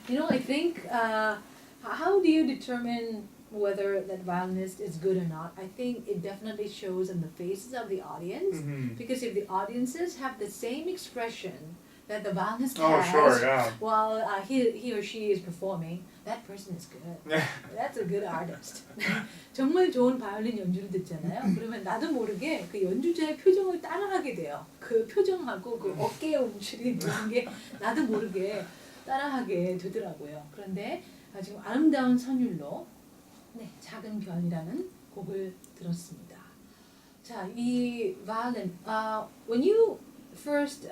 I think, how do you determine whether that violinist is good or not? I think it definitely shows in the faces of the audience, because if the audiences have the same expression that the violinist has sure, yeah. while he or she is performing, that person is good. That's a good artist. 정말 좋은 바이올린 연주를 듣잖아요. 그러면 나도 모르게 그 연주자의 표정을 따라하게 돼요. 그 표정하고 그 어깨의 움츠림 이런 게 나도 모르게 따라하게 되더라고요. 그런데 지금 아름다운 선율로 작은 별이라는 곡을 들었습니다. 자, 이 violin, when you first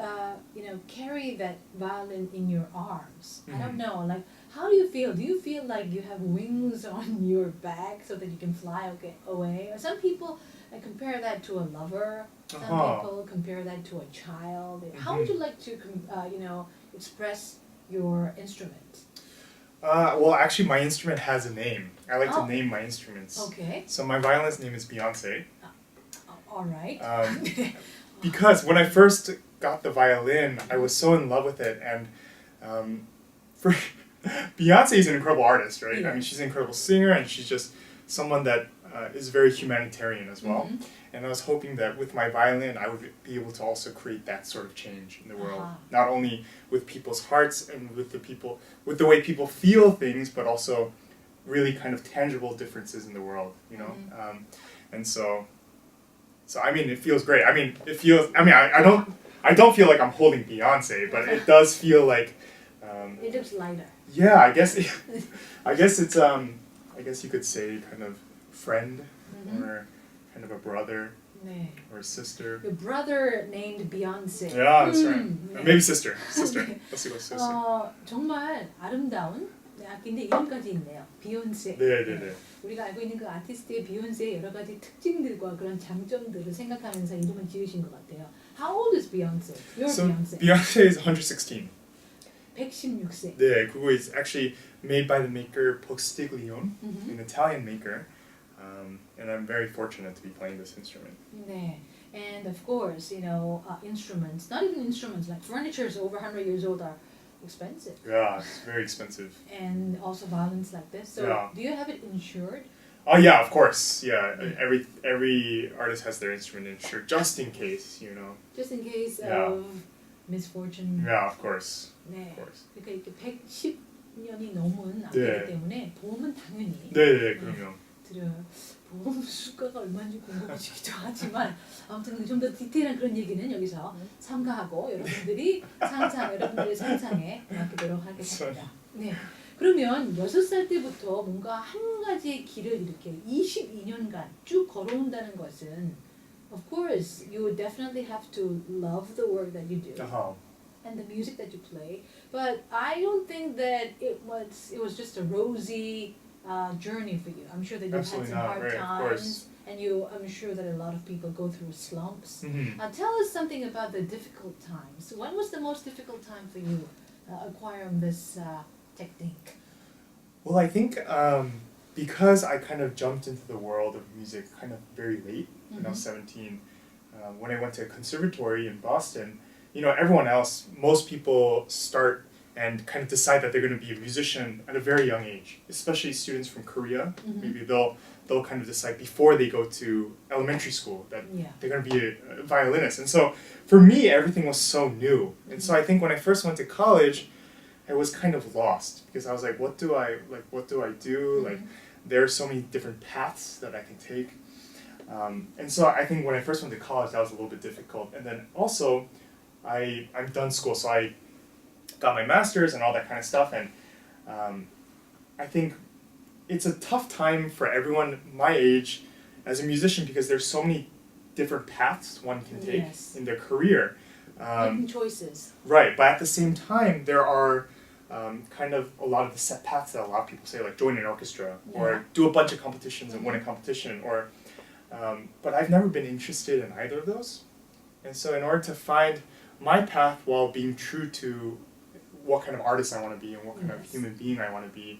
carry that violin in your arms, I don't know, like how do you feel? Do you feel like you have wings on your back so that you can fly away? Or some people compare that to a lover. Some people compare that to a child. How would you like to express your instrument? Well, actually, my instrument has a name. I like to name my instruments. Okay. So my violin's name is Beyonce. All right. Because when I first got the violin, I was so in love with it, and Beyonce is an incredible artist, right? Yeah. I mean, she's an incredible singer, and she's just someone that is very humanitarian as well. And I was hoping that with my violin, I would be able to also create that sort of change in the world, not only with people's hearts and with the way people feel things, but also really kind of tangible differences in the world, and so I mean, it feels great. I mean, I don't feel like I'm holding Beyonce, but it does feel like it looks lighter. Yeah, I guess it's I guess you could say kind of friend or kind of a brother or a sister. Your brother named Beyonce. Yeah, that's right. Maybe sister. Let's go sister. 정말 아름다운 악기인데 이름까지 있네요. 비욘세. 네. 우리가 알고 있는 그 아티스트의 비욘세의 여러 가지 특징들과 그런 장점들을 생각하면서 이름을 지으신 것 같아요. How old is Beyonce? Your Beyonce. Beyonce is 116. 116세. 네, 그거 is actually made by the maker Postiglione, an Italian maker, and I'm very fortunate to be playing this instrument. 네, and of course, instruments, not even instruments, like furniture is over 100 years old are expensive. Yeah, it's very expensive. And also violins like this. So do you have it insured? Oh yeah, of course. Yeah, every artist has their instrument insured just in case, Just in case of misfortune. Yeah, of course. 네. Of course. 그러니까 이렇게 110년이 넘은 악기이기 때문에 보험은 당연히 네, 그럼요. 드려요. 보험 수가가 얼마인지 궁금하시기도 하지만 아무튼 좀 더 디테일한 그런 얘기는 여기서 삼가하고 여러분들의 상상에 맡기도록 하겠습니다. 네. 그러면 6살 때부터 뭔가 한 가지의 길을 이렇게 22년간 쭉 걸어온다는 것은 of course you would definitely have to love the work that you do and the music that you play, but I don't think that it was just a rosy journey for you. I'm sure that you've had some hard times, and I'm sure that a lot of people go through slumps. Tell us something about the difficult times. When was the most difficult time for you acquiring this technique? Well, I think because I kind of jumped into the world of music kind of very late, when I was 17, when I went to a conservatory in Boston, everyone else, most people start and kind of decide that they're going to be a musician at a very young age, especially students from Korea. Maybe they'll kind of decide before they go to elementary school that they're going to be a violinist. And so for me, everything was so new. And so I think when I first went to college, I was kind of lost because I was like, what do I do? Like, there are so many different paths that I can take. And so I think when I first went to college, that was a little bit difficult. And then also, I'm done school, so I got my master's and all that kind of stuff. And I think it's a tough time for everyone my age as a musician because there's so many different paths one can take in their career. Different choices. Right, but at the same time, there are kind of a lot of the set paths that a lot of people say, like join an orchestra or do a bunch of competitions and win a competition. Or, but I've never been interested in either of those. And so in order to find my path while being true to what kind of artist I want to be and what kind of human being I want to be,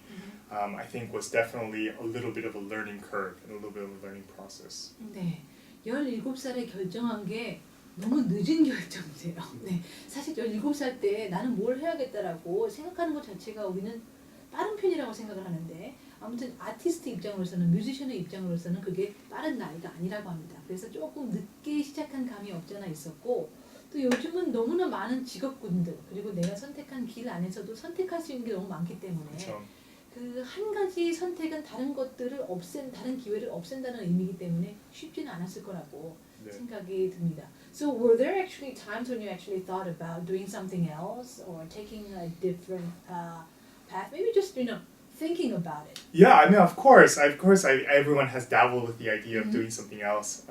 I think was definitely a little bit of a learning curve and a little bit of a learning process. 네, 17살에 결정한 게 너무 늦은 결정이세요. 네, 사실 17살 때 나는 뭘 해야겠다라고 생각하는 것 자체가 우리는 빠른 편이라고 생각을 하는데 아무튼 아티스트 입장으로서는 뮤지션의 입장으로서는 그게 빠른 나이가 아니라고 합니다. 그래서 조금 늦게 시작한 감이 없잖아 있었고 또 요즘은 너무나 많은 직업군들 그리고 내가 선택한 길 안에서도 선택할 수 있는 게 너무 많기 때문에 그렇죠. 그 한 가지 선택은 다른 것들을 다른 기회를 없앤다는 의미이기 때문에 쉽지는 않았을 거라고 네. 생각이 듭니다. So were there actually times when you actually thought about doing something else or taking a different path? Maybe just thinking about it. Yeah, I mean, of course, everyone has dabbled with the idea of doing something else.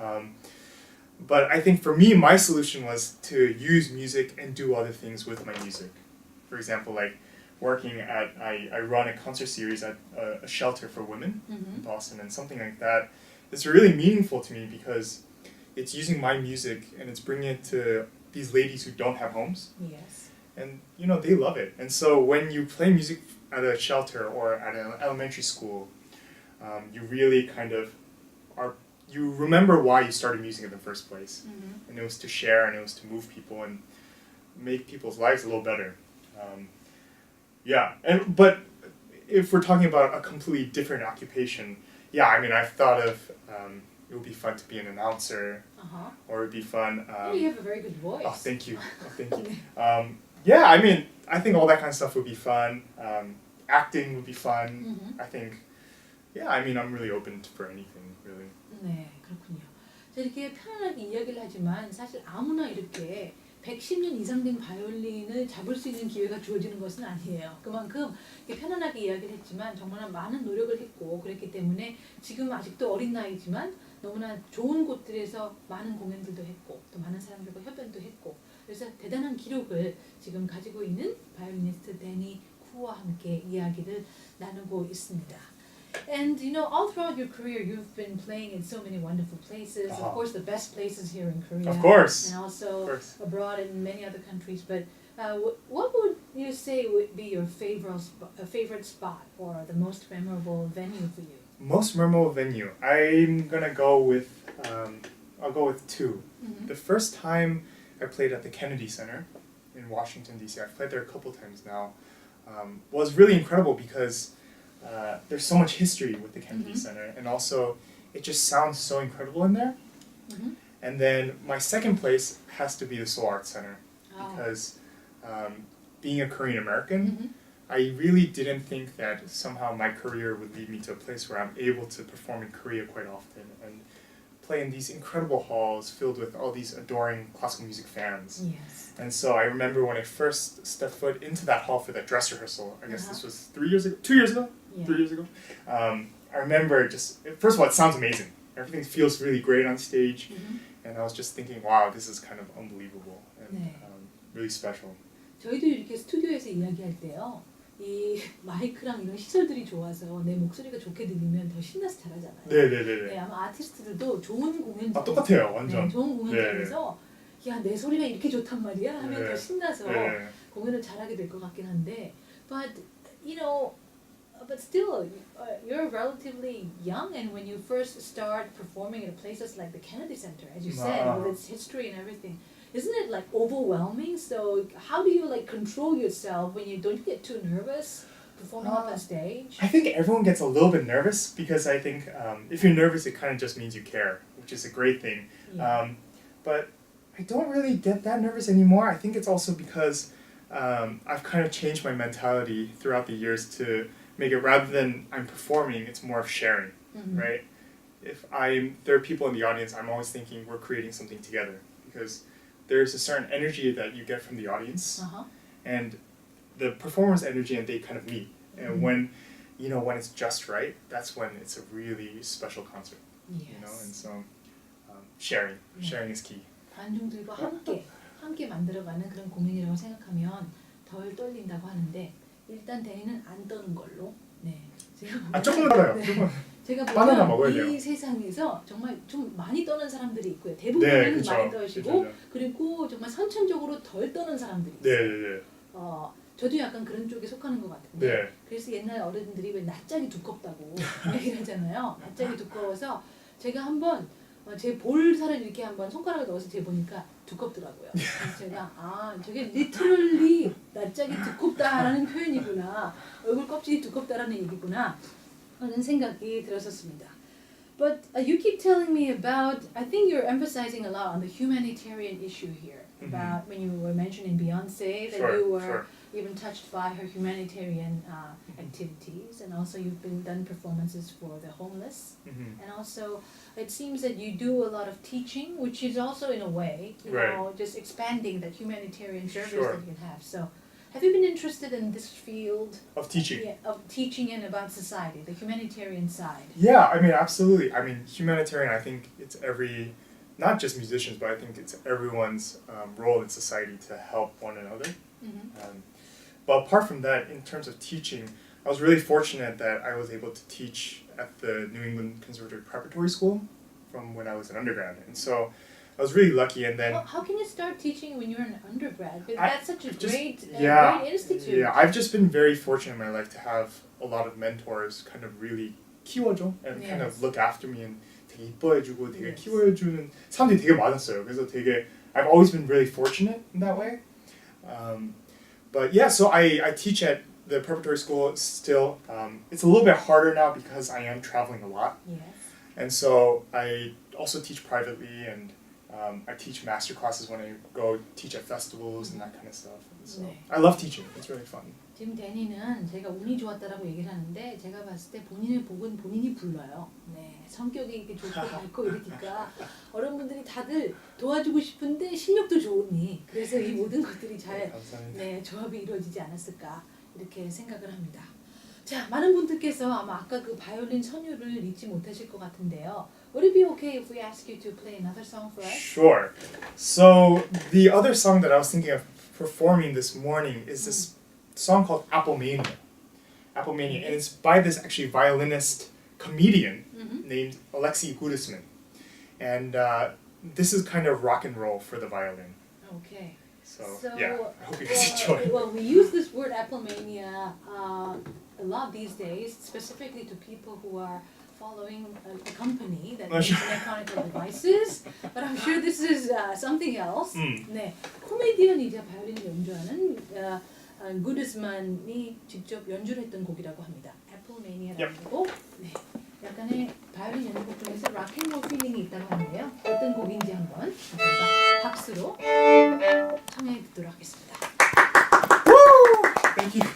But I think for me, my solution was to use music and do other things with my music. For example, like I run a concert series at a shelter for women in Boston, and something like that. It's really meaningful to me because it's using my music and it's bringing it to these ladies who don't have homes. Yes. And they love it. And so when you play music at a shelter or at an elementary school, you really kind of you remember why you started music in the first place. And it was to share and it was to move people and make people's lives a little better. But if we're talking about a completely different occupation, yeah, I mean, I've thought of it would be fun to be an announcer, or it would be fun. You have a very good voice. Oh, thank you. Yeah, I mean, I think all that kind of stuff would be fun. Acting would be fun. I think, yeah, I mean, I'm really open for anything, really. 네, 그렇군요. 이렇게 편안하게 이야기를 하지만 사실 아무나 이렇게 110년 이상 된 바이올린을 잡을 수 있는 기회가 주어지는 것은 아니에요. 그만큼 편안하게 이야기를 했지만 정말 많은 노력을 했고 그랬기 때문에 지금 아직도 어린 나이지만 너무나 좋은 곳들에서 많은 공연들도 했고 또 많은 사람들과 협연도 했고 그래서 대단한 기록을 지금 가지고 있는 바이올리니스트 데니 쿠와 함께 이야기를 나누고 있습니다. And all throughout your career, you've been playing in so many wonderful places. Of course, the best places here in Korea. Of course. And also abroad in many other countries. But what would you say would be your favorite spot or the most memorable venue for you? Most memorable venue. I'm gonna go with. I'll go with two. The first time I played at the Kennedy Center in Washington D.C. I've played there a couple times now. Was really incredible because. There's so much history with the Kennedy Center, and also it just sounds so incredible in there. And then my second place has to be the Seoul Arts Center because being a Korean American, I really didn't think that somehow my career would lead me to a place where I'm able to perform in Korea quite often and play in these incredible halls filled with all these adoring classical music fans. Yes. And so I remember when I first stepped foot into that hall for that dress rehearsal, I guess this was 2 years ago? Yeah. 3 years ago. I remember first of all, it sounds amazing. Everything feels really great on stage. And I was just thinking, wow, this is kind of unbelievable and really special. 저희도 이렇게 스튜디오에서 이야기할 때요. 이 마이크랑 이런 시설들이 좋아서 내 목소리가 좋게 들리면 더 신나서 잘하잖아요. 네네네. 아마 아티스트들도 좋은 공연 똑같아요, 완전. 좋은 공연장에서 야, 내 소리가 이렇게 좋단 말이야 하면 더 신나서 공연을 잘하게 될 것 같긴 한데, but but still, you're relatively young, and when you first start performing at places like the Kennedy Center, as you said, with its history and everything, isn't it like overwhelming? So how do you control yourself when don't you get too nervous performing up on stage? I think everyone gets a little bit nervous because I think if you're nervous, it kind of just means you care, which is a great thing. Yeah. But I don't really get that nervous anymore. I think it's also because I've kind of changed my mentality throughout the years to make it rather than I'm performing, it's more of sharing, right? If there are people in the audience, I'm always thinking we're creating something together because there's a certain energy that you get from the audience and the performer's energy, and they kind of meet. And when it's just right, that's when it's a really special concert. Yes. And so sharing is key. 관중들과 함께 만들어가는 그런 공연이라고 생각하면 덜 떨린다고 하는데 일단 데니는 안 떠는 걸로. 네. 조금 떨어요. 제가 바나나 먹어야 보면 돼요. 이 세상에서 정말 좀 많이 떠는 사람들이 있고요. 대부분은 많이 떠시고 그리고 정말 선천적으로 덜 떠는 사람들이 있어요. 저도 약간 그런 쪽에 속하는 것 같은데 그래서 옛날 어른들이 왜 낯짝이 두껍다고 얘기를 하잖아요. 낯짝이 두꺼워서 제가 한번 제 볼살을 이렇게 한번 손가락을 넣어서 재보니까 두껍더라고요. 그래서 제가 저게 literally 낯짝이 두껍다라는 표현이구나. 얼굴 껍질이 두껍다라는 얘기구나 하는 생각이 들었었습니다. But you keep telling me about, I think you're emphasizing a lot on the humanitarian issue here. About when you were mentioning Beyonce, that you were even touched by her humanitarian activities, and also you've been done performances for the homeless, and also it seems that you do a lot of teaching, which is also in a way, you know, just expanding that humanitarian service that you can have. So, have you been interested in this field of teaching? Yeah, of teaching and about society, the humanitarian side. Yeah, I mean, absolutely. I mean, humanitarian. I think it's not just musicians, but I think it's everyone's role in society to help one another. But apart from that, in terms of teaching, I was really fortunate that I was able to teach at the New England Conservatory Preparatory School from when I was an undergrad, and so I was really lucky. And then how can you start teaching when you're an undergrad? Because that's such a great institute. Yeah, I've just been very fortunate in my life to have a lot of mentors kind of really 키워줘 and kind of look after me and 되게 이뻐해주고 되게 키워주는 사람들이 되게 많았어요. 그래서 되게 I've always been really fortunate in that way. But yeah, so I teach at the preparatory school still. It's a little bit harder now because I am traveling a lot. Yes. And so I also teach privately, and I teach master classes when I go teach at festivals and that kind of stuff. And so I love teaching. It's really fun. 지금 데니는 제가 운이 좋았다라고 얘기를 하는데 제가 봤을 때 본인의 복은 본인이 불러요. 네, 성격이 이렇게 좋고 밝고 이러니까 어른분들이 다들 도와주고 싶은데 실력도 좋으니 그래서 이 모든 것들이 잘 조합이 이루어지지 않았을까 이렇게 생각을 합니다. 자, 많은 분들께서 아마 아까 그 바이올린 선율을 잊지 못하실 것 같은데요. Would it be okay if we ask you to play another song for us? Sure. So the other song that I was thinking of performing this morning is this song called Apple Mania. Apple Mania, and it's by this actually violinist comedian named Alexei Gudisman. And this is kind of rock and roll for the violin. Okay. So yeah, I hope you guys enjoy. Well, we use this word Apple Mania a lot these days, specifically to people who are following a company that makes electronic devices. But I'm sure this is something else. 네, 코미디언이자 바이올린을 연주하는 구드스만이 직접 연주를 했던 곡이라고 합니다. Apple Mania라는 곡. 네, 약간의 바이올린 연주곡 중에서 락앤롤 필링이 있다고 하는데요. 어떤 곡인지 한번 저희가 박수로 청해 듣도록 하겠습니다. Thank you.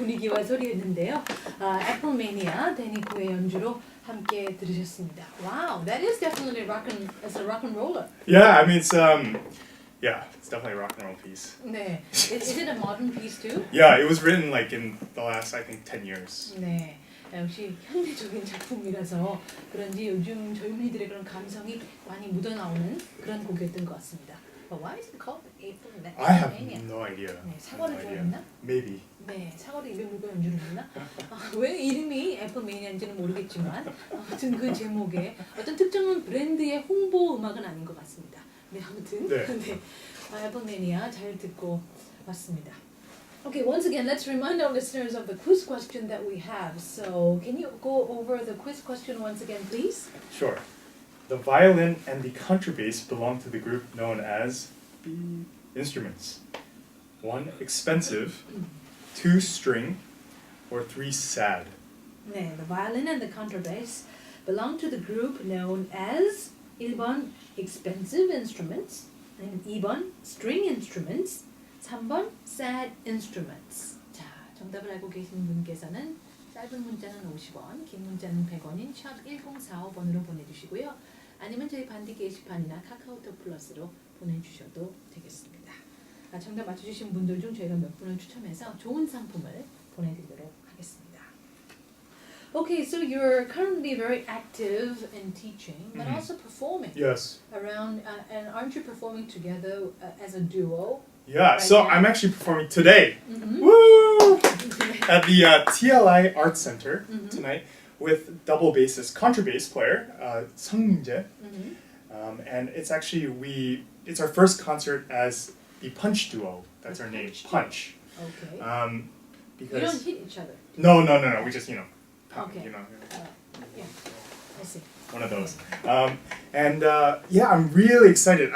분위기와 소리였는데요. 애플매니아 데니코의 연주로 함께 들으셨습니다. Wow, that is definitely it's a rock and roller. Yeah, I mean it's definitely a rock and roll piece. 네, is it a modern piece too? Yeah, it was written like in the last I think 10 years. 네, 역시 현대적인 작품이라서 그런지 요즘 젊은이들의 그런 감성이 많이 묻어나오는 그런 곡이었던 것 같습니다. But why is it called Aprilmania? I have no idea. 네, 사과를 No idea. 좋아했나? Maybe. 네, 사과를 입에 물고 연주를 했나? 왜 이름이 애플매니아인지는 모르겠지만 아무튼 그 제목에 어떤 특정한 브랜드의 홍보 음악은 아닌 것 같습니다. 네, 아무튼 네. 애플매니아 잘 듣고 왔습니다. Okay, once again, let's remind our listeners of the quiz question that we have. So, can you go over the quiz question once again, please? Sure. The violin and the contrabass belong to the group known as B instruments. 1 expensive, 2 string, or 3 sad. 네, the violin and the contrabass belong to the group known as 1번 expensive instruments, 2번 string instruments, 3번 sad instruments. 자, 정답을 알고 계신 분께서는 짧은 문자는 50원, 긴 문자는 100원인 샵 1045번으로 보내주시고요. 아니면 저희 반디 게시판이나 카카오톡 플러스로 보내주셔도 되겠습니다. 정답 맞춰주신 분들 중 저희가 몇 분을 추첨해서 좋은 상품을 보내드리도록 하겠습니다. Okay, so you're currently very active in teaching, but also performing. Yes. Around, and aren't you performing together as a duo? Yeah, Right so now? I'm actually performing today. Mm-hmm. Woo! At the TLI Arts Center Mm-hmm. tonight with double bassist, contrabass player, Sung Min-jae. Mm-hmm. And it's actually it's our first concert as the Punch duo. That's The our name, Punch duo. Punch. Okay. Because You don't hit each other. no, we just pound, Okay. Yeah, I see. one of those. Yeah, I'm really excited.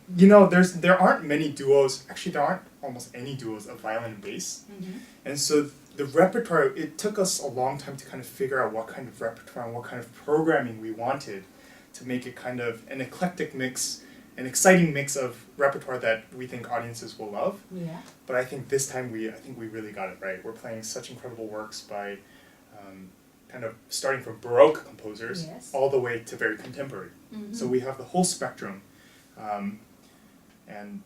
There aren't many duos. Actually, there aren't almost any duos of violin and bass. Mm-hmm. And so the repertoire, it took us a long time to kind of figure out what kind of repertoire and what kind of programming we wanted to make it kind of an eclectic mix, an exciting mix of repertoire that we think audiences will love. Yeah. But I think this time we really got it right. We're playing such incredible works by kind of starting from Baroque composers Yes. all the way to very contemporary. Mm-hmm. So we have the whole spectrum. And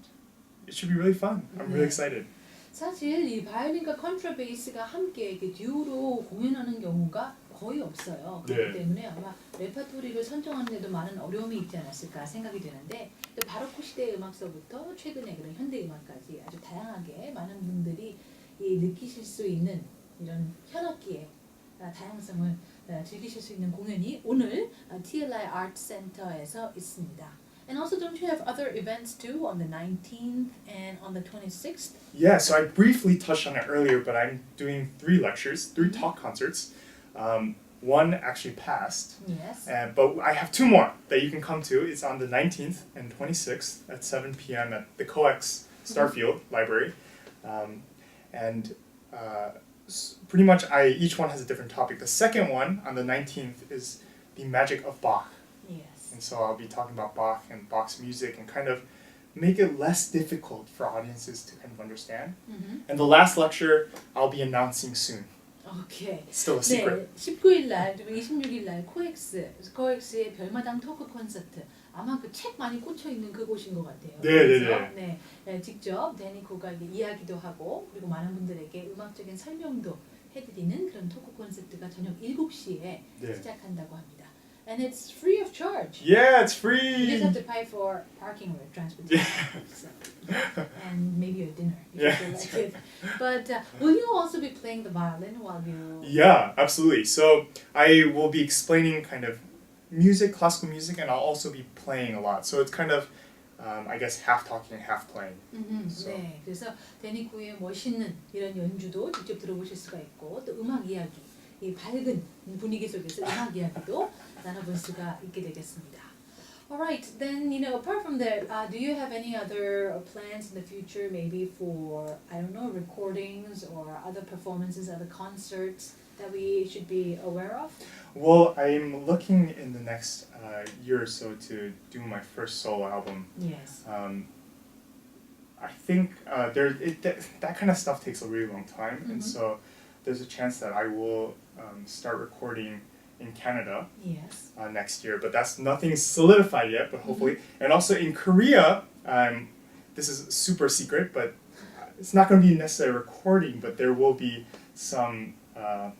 it should be really fun. I'm really excited. 사실 이 바이올린과 컨트라베이스가 함께 이렇게 듀오로 공연하는 경우가 거의 없어요. 그렇기 네. 때문에 아마 레퍼토리를 선정하는 데도 많은 어려움이 있지 않았을까 생각이 되는데 또 바로크 시대의 음악서부터 최근의 그런 현대 음악까지 아주 다양하게 많은 분들이 느끼실 수 있는 이런 현악기의 다양성을 즐기실 수 있는 공연이 오늘 TLI Art Center에서 있습니다. And also, don't you have other events too on the 19th and on the 26th? Yeah, so I briefly touched on it earlier, but I'm doing 3 lectures, 3 talk concerts. One actually passed, Yes. but I have 2 more that you can come to. It's on the 19th and 26th at 7 p.m. at the COEX Starfield Library. Pretty much each one has a different topic. The second one on the 19th is the magic of Bach. Yes. And so I'll be talking about Bach and Bach's music and kind of make it less difficult for audiences to kind of understand. Mm-hmm. And the last lecture I'll be announcing soon. Okay. It's still a secret. 네, 19일 날 그리고 26일 날 코엑스의 별마당 토크 콘서트 아마 그 책 많이 꽂혀 있는 그곳인 것 같아요. 네, 그래서 네, 직접 데니코가 이야기도 하고 그리고 많은 분들에게 음악적인 설명도 해드리는 그런 토크 콘서트가 저녁 7시에 네. 시작한다고 합니다. And it's free of charge. Yeah, it's You free. just have to pay for parking or transportation. So, and maybe your dinner if Yeah. you feel like it. But will you also be playing the violin while you... Yeah, absolutely. So I will be explaining kind of music, classical music, and I'll also be playing a lot. So it's kind of, I guess, half talking and half playing. So. 네, 그래서 데니코의 멋있는 이런 연주도 직접 들어보실 수가 있고 또 음악 이야기, 이 밝은 분위기 속에서 음악 이야기도 나눠볼 수가 있게 되겠습니다. Alright, then apart from that, do you have any other plans in the future, maybe for recordings or other performances, other concerts that we should be aware of? Well, I'm looking in the next year or so to do my first solo album. Yes. I think that kind of stuff takes a really long time, and so there's a chance that I will start recording in Canada Yes. next year, but that's nothing solidified yet, but hopefully. And also in Korea, this is super secret, but it's not going to be necessarily recording, but there will be some, I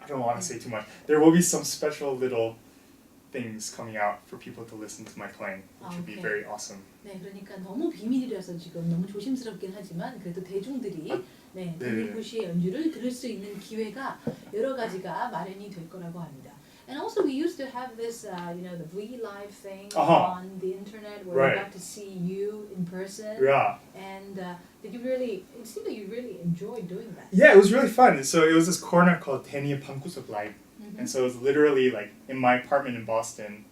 don't want to say too much, there will be some special little things coming out for people to listen to my playing, which would be Okay. very awesome. 네, 그러니까 너무 비밀이라서 지금 너무 조심스럽긴 하지만 그래도 대중들이 네, 데니 씨의 연주를 들을 수 있는 기회가 여러 가지가 마련이 될 거라고 합니다. And also we used to have this, the V Live thing on the internet where we got to see you in person. Yeah. And did you really? It seemed like you really enjoyed doing that. Yeah, it was really fun. So it was this corner called Tamia Advice Live, and so it was literally like in my apartment in Boston,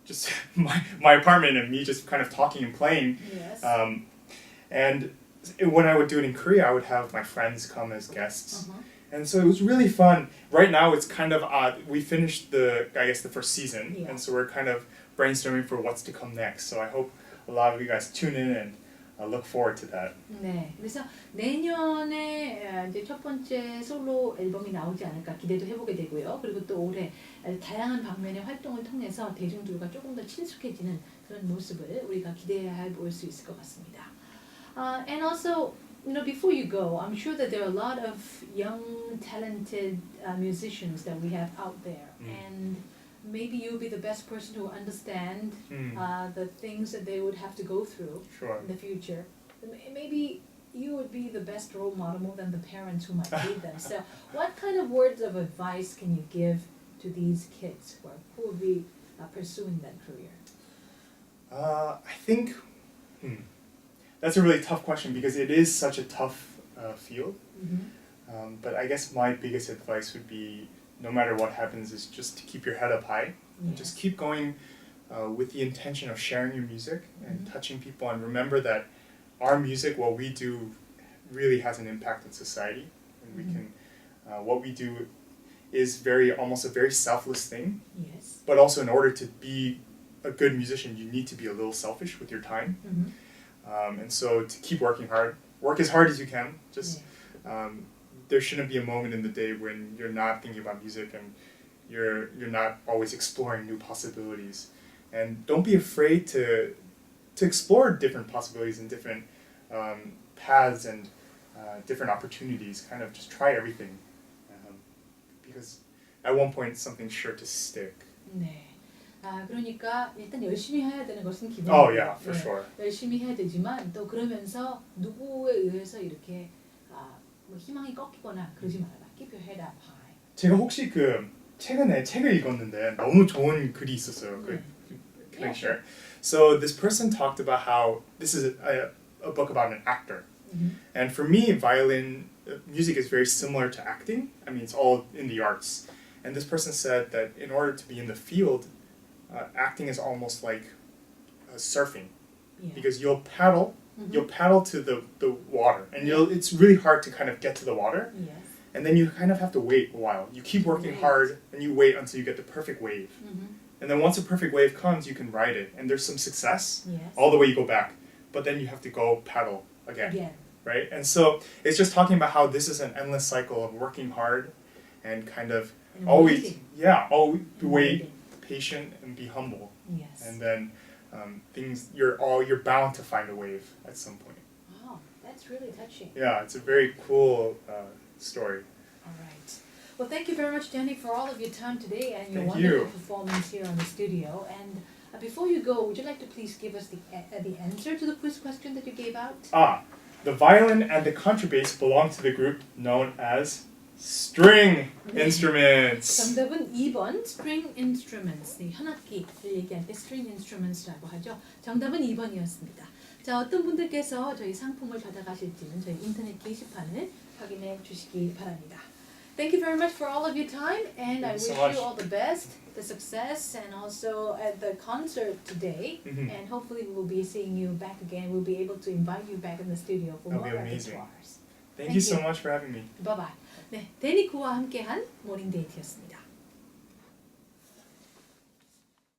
just my apartment and me just kind of talking and playing. Yes. And when I would do it in Korea, I would have my friends come as guests. And so it was really fun. Right now, it's kind of we finished the first season, and so we're kind of brainstorming for what's to come next. So I hope a lot of you guys tune in and look forward to that. 네, 그래서 내년에 이제 첫 번째 솔로 앨범이 나오지 않을까 기대도 해보게 되고요. 그리고 또 올해 다양한 방면의 활동을 통해서 대중들과 조금 더 친숙해지는 그런 모습을 우리가 기대해 볼 수 있을 것 같습니다. And also. Before you go, I'm sure that there are a lot of young, talented musicians that we have out there, and maybe you'll be the best person to understand the things that they would have to go through in the future. Maybe you would be the best role model more than the parents who might lead them. So, what kind of words of advice can you give to these kids who will be pursuing that career? I think. That's a really tough question because it is such a tough field. But I guess my biggest advice would be, no matter what happens, is just to keep your head up high. And just keep going with the intention of sharing your music and touching people. And remember that our music, what we do, really has an impact on society. And we can, what we do is almost a very selfless thing. Yes. But also, in order to be a good musician, you need to be a little selfish with your time. And so to keep working hard, work as hard as you can. Just there shouldn't be a moment in the day when you're not thinking about music and you're not always exploring new possibilities. And don't be afraid to explore different possibilities and different paths and different opportunities. Kind of just try everything, because at one point something's sure to stick. 네. 그러니까 일단 열심히 해야 되는 것은 기본이에요. Oh yeah, for sure. 열심히 해야 되지만 또 그러면서 누구에 의해서 이렇게 뭐 희망이 꺾이거나 그러지 말아라. Keep your head up high. 제가 혹시 최근에 책을 읽었는데 너무 좋은 글이 있었어요. Can I share? So this person talked about how this is a book about an actor, and for me, violin music is very similar to acting. I mean, it's all in the arts. And this person said that in order to be in the field, acting is almost like surfing, because you'll paddle to the water, and it's really hard to kind of get to the water, and then you kind of have to wait a while. You keep working hard, and you wait until you get the perfect wave, and then once a perfect wave comes, you can ride it, and there's some success all the way you go back, but then you have to go paddle again. Right? And so it's just talking about how this is an endless cycle of working hard and kind of always wait, patient, and be humble. Yes. And then you're bound to find a wave at some point. Wow, that's really touching. Yeah, it's a very cool story. All right. Well, thank you very much, Danny, for all of your time today and your Thank wonderful you. performance here on the studio. And before you go, would you like to please give us the answer to the quiz question that you gave out? The violin and the contrabass belong to the group known as string instruments. 정답은 2번 string instruments. 네, 현악기를 얘기할 때 string instruments라고 하죠. 정답은 2번이었습니다. 자, 어떤 분들께서 저희 상품을 받아가실지는 저희 인터넷 게시판을 확인해 주시기 바랍니다. Thank you very much for all of your time, and I wish you all the best, the success, and also at the concert today. And hopefully we will be seeing you back again. We'll be able to invite you back in the studio for more repertoires. Thank you so much for having me. Bye bye. 네, 데니코와 함께한 모닝 데이트였습니다.